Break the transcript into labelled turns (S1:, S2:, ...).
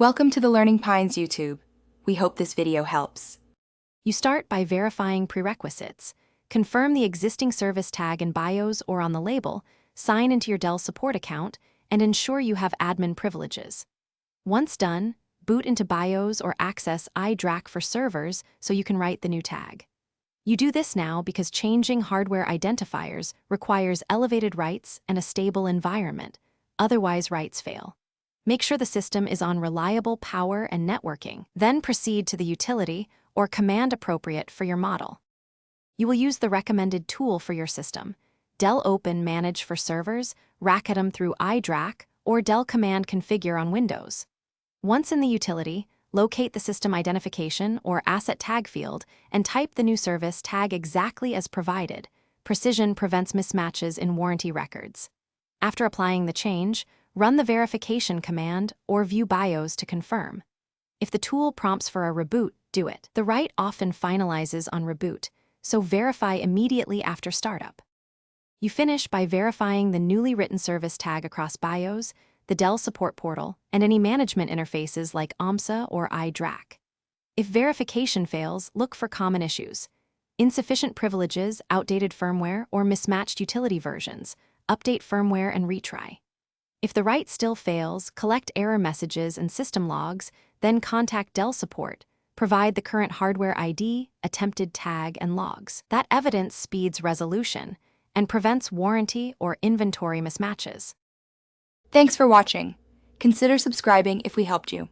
S1: Welcome to the Learning Pines YouTube. We hope this video helps.
S2: You start by verifying prerequisites. Confirm the existing service tag in BIOS or on the label, sign into your Dell support account, and ensure you have admin privileges. Once done, boot into BIOS or access iDRAC for servers so you can write the new tag. You do this now because changing hardware identifiers requires elevated writes and a stable environment, otherwise writes fail. Make sure the system is on reliable power and networking, then proceed to the utility or command appropriate for your model. You will use the recommended tool for your system, Dell Open Manage for servers, Racketum through iDRAC, or Dell Command Configure on Windows. Once in the utility, locate the system identification or asset tag field and type the new service tag exactly as provided. Precision prevents mismatches in warranty records. After applying the change, run the verification command or view BIOS to confirm. If the tool prompts for a reboot, do it. The write often finalizes on reboot, so verify immediately after startup. You finish by verifying the newly written service tag across BIOS, the Dell support portal, and any management interfaces like OMSA or iDRAC. If verification fails, look for common issues: insufficient privileges, outdated firmware, or mismatched utility versions. Update firmware and retry. If the write still fails, collect error messages and system logs, then contact Dell support. Provide the current hardware ID, attempted tag, and logs. That evidence speeds resolution and prevents warranty or inventory mismatches.
S1: Thanks for watching. Consider subscribing if we helped you.